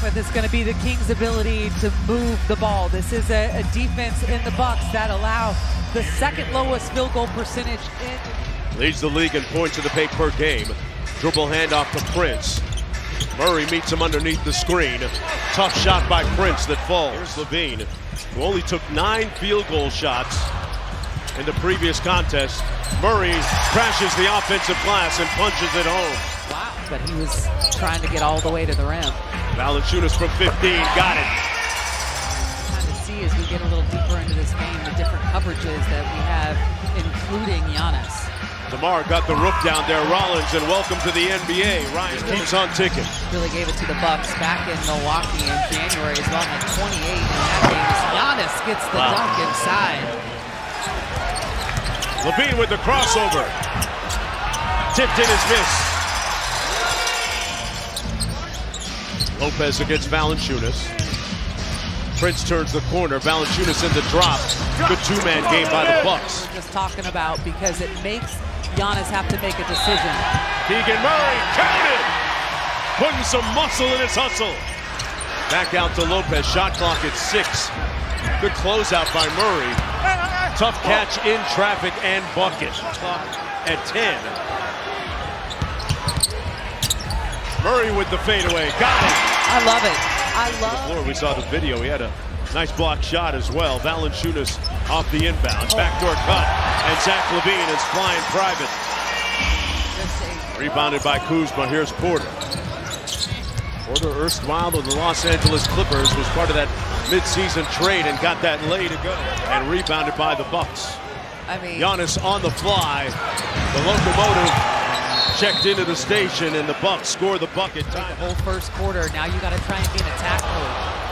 with is going to be the Kings' ability to move the ball. This is a defense in the Bucks that allow the second lowest field goal percentage in. Leads the league in points in the paint per game. Dribble handoff to Prince. Murray meets him underneath the screen. Tough shot by Prince that falls. Here's Levine, who only took 9 field goal shots in the previous contest. Murray crashes the offensive glass and punches it home. Wow, but he was trying to get all the way to the rim. Valanciunas from 15, got it. Trying to see as we get a little deeper into this game the different coverages that we have, including Giannis. DeMar got the roof down there. Rollins, and welcome to the NBA. Ryan keeps on ticking. Really gave it to the Bucks back in Milwaukee in January as well, had 28 in that game. Giannis gets the dunk inside. Levine with the crossover. Tipped in his miss. Lopez against Valanciunas. Prince turns the corner. Valanciunas in the drop. Good two-man game by the Bucks. Just talking about because it makes Giannis have to make a decision. Keegan Murray counted. Putting some muscle in his hustle. Back out to Lopez. Shot clock at 6. Good closeout by Murray. Tough catch in traffic and bucket. Clock at 10. Murray with the fadeaway. Got it. I love it. I love it. We saw the video. He had a nice block shot as well. Valanciunas off the inbound. Backdoor cut. And Zach LaVine is flying private. Rebounded by Kuzma. Here's Porter. Porter, erstwhile of the Los Angeles Clippers, was part of that midseason trade and got that lay to go. And rebounded by the Bucks. I mean, Giannis on the fly. The locomotive checked into the station, and the Bucks score the bucket. The whole first quarter. Now you got to try and be in attack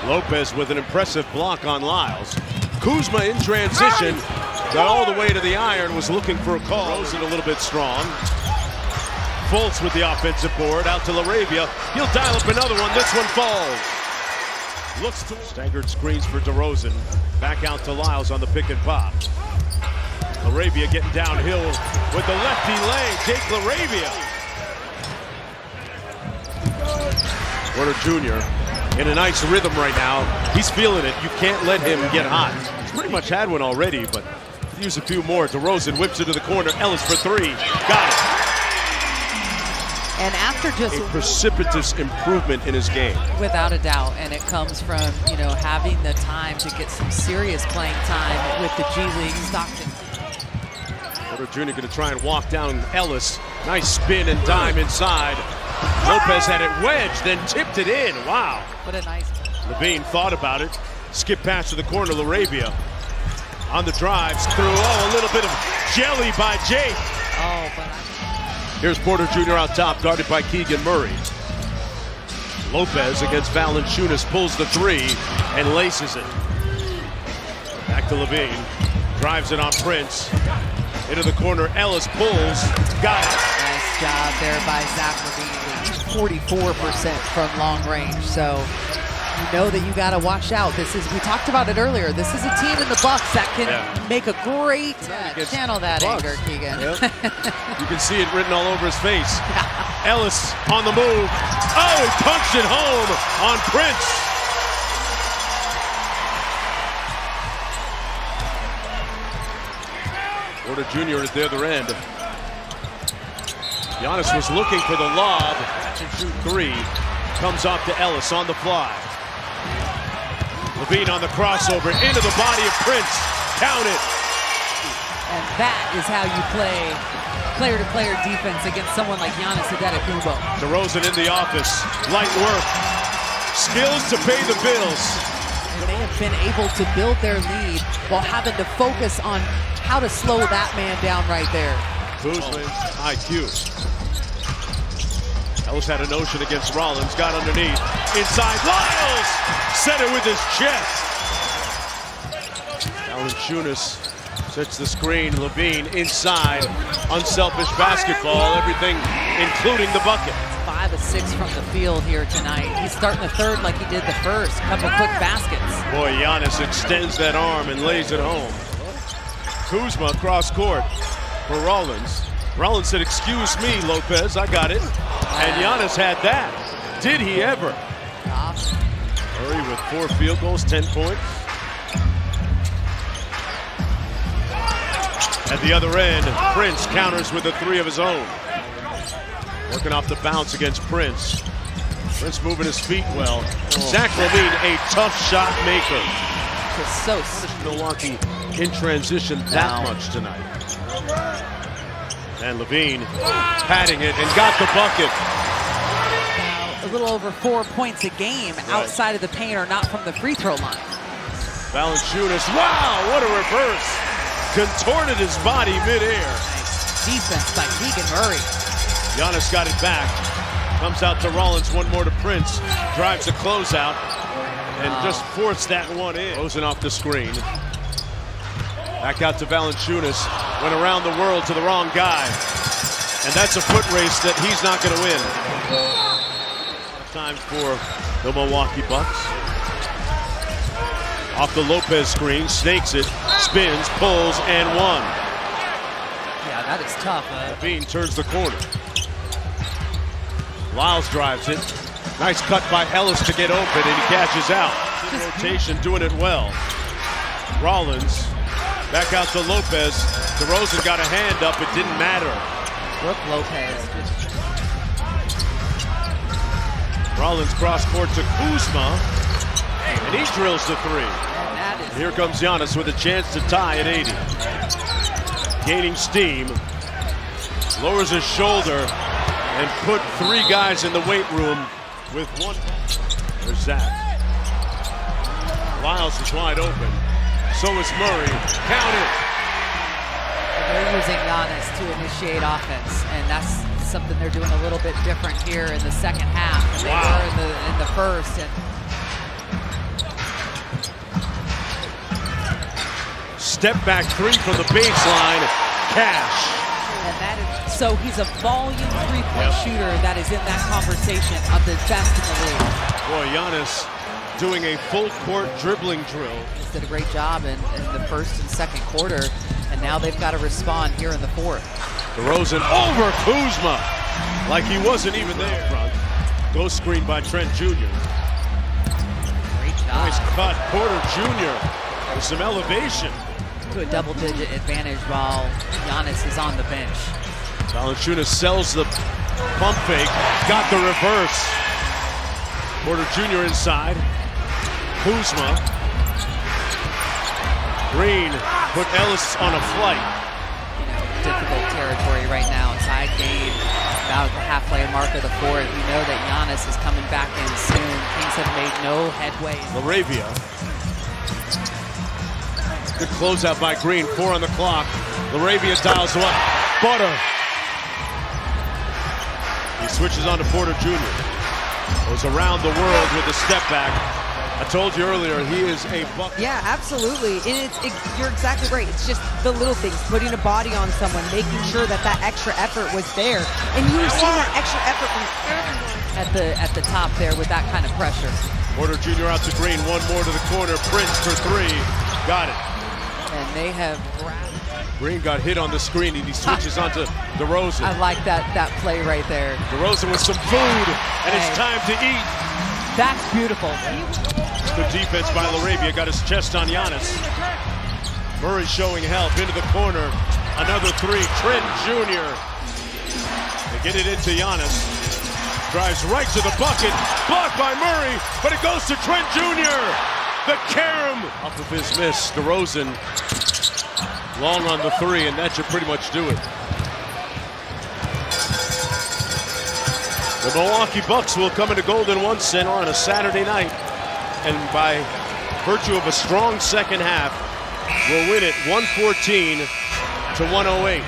mode. Lopez with an impressive block on Lyles. Kuzma in transition. Got all the way to the iron. Was looking for a call. Throws it a little bit strong. Fultz with the offensive board, out to LaRavia. He'll dial up another one. This one falls. Looks to staggered screens for DeRozan. Back out to Lyles on the pick and pop. LaRavia getting downhill with the lefty leg. Jake LaRavia. Porter Jr. in a nice rhythm right now. He's feeling it. You can't let him get hot. He's pretty much had one already, but use a few more. DeRozan whips it to the corner. Ellis for 3. Got it. And after just a precipitous improvement in his game. Without a doubt, and it comes from, having the time to get some serious playing time with the G League. Stockton. Porter Jr. going to try and walk down Ellis. Nice spin and dime inside. Lopez had it wedged, then tipped it in. Wow. What a nice. Levine thought about it. Skip pass to the corner, LaRavia. On the drives, through, a little bit of jelly by Jake. Oh, but here's Porter Jr. out top, guarded by Keegan Murray. Lopez against Valanciunas, pulls the 3 and laces it. Back to Levine. Drives it on Prince. Into the corner, Ellis pulls. Got it. Nice job there by Zach LaVine. 44% from long range, so you know that you got to watch out. We talked about it earlier. This is a team in the Bucks that can make a great channel that anger, Keegan. Yep. You can see it written all over his face. Ellis on the move. Oh, he punched it home on Prince. Porter Jr. at the other end. Giannis was looking for the lob. Catch and shoot 3. Comes off to Ellis on the fly. Levine on the crossover into the body of Prince. Count it. And that is how you play player-to-player defense against someone like Giannis Antetokounmpo. DeRozan in the office. Light work. Skills to pay the bills. And they have been able to build their lead while having to focus on how to slow that man down right there. Kuzma, IQ. Ellis had a notion against Rollins, got underneath. Inside, Lyles! Set it with his chest. Valanciunas sets the screen. Levine inside. Unselfish basketball. Everything, including the bucket. 5 of 6 from the field here tonight. He's starting the third like he did the first. Couple quick baskets. Boy, Giannis extends that arm and lays it home. Kuzma across court for Rollins. Rollins said, "Excuse me, Lopez, I got it." And Giannis had that. Did he ever? Murray with 4 field goals, 10 points. At the other end, Prince counters with a 3 of his own. Working off the bounce against Prince. Prince moving his feet well. Zach LaVine, a tough shot maker. Just so Milwaukee in transition that much tonight. And LaVine patting it and got the bucket. a little over 4 points a game outside of the paint or not from the free throw line. Valanciunas, wow, what a reverse. Contorted his body midair. Nice defense by Keegan Murray. Giannis got it back. Comes out to Rollins, one more to Prince. Drives a closeout and just forced that one in. Closing off the screen. Back out to Valanciunas. Went around the world to the wrong guy. And that's a foot race that he's not going to win. Time for the Milwaukee Bucks. Off the Lopez screen, snakes it, spins, pulls, and one. Yeah, that is tough. Bean turns the corner. Lyles drives it. Nice cut by Ellis to get open, and he catches out. Rotation, doing it well. Rollins back out to Lopez. DeRozan got a hand up, it didn't matter. Brooke Lopez. Rollins cross court to Kuzma, and he drills the three. Here comes Giannis with a chance to tie at 80. Gaining steam, lowers his shoulder, and put 3 guys in the weight room with one. There's Zach. Lyles is wide open. So is Murray. Count it. They're using Giannis to initiate offense, and that's something they're doing a little bit different here in the second half than they were in the first. And step back 3 from the baseline. Cash. And that is, so he's a volume 3-point shooter that is in that conversation of the best in the league. Boy, Giannis doing a full court dribbling drill. He did a great job in the first and second quarter, and now they've got to respond here in the fourth. DeRozan over Kuzma like he wasn't even there. Front. Ghost screen by Trent Jr. Great job. Nice cut. Porter Jr. with some elevation. To a double-digit advantage while Giannis is on the bench. Valanciunas sells the pump fake. Got the reverse. Porter Jr. inside. Kuzma. Green put Ellis on a flight. Difficult territory right now. Tied game about the halfway mark of the fourth. We know that Giannis is coming back in soon. Kings have made no headway. LaRavia. Good closeout by Green. 4 on the clock. LaRavia dials one. Butter. He switches on to Porter Jr. Goes around the world with a step back. I told you earlier, he is a buck. Yeah, absolutely. And you're exactly right. It's just the little things, putting a body on someone, making sure that that extra effort was there. And you were seeing that extra effort from everyone. At the top there with that kind of pressure. Porter Jr. out to Green. One more to the corner. Prince for 3. Got it. And they have Green got hit on the screen, and he switches onto DeRozan. I like that play right there. DeRozan with some food, and it's time to eat. That's beautiful. Good defense by LaRavia, got his chest on Giannis. Murray showing help into the corner. Another 3, Trent Jr. They get it into Giannis. Drives right to the bucket. Blocked by Murray, but it goes to Trent Jr. The carom off of his miss. DeRozan long on the 3, and that should pretty much do it. The Milwaukee Bucks will come into Golden One Center on a Saturday night, and by virtue of a strong second half, will win it 114 to 108.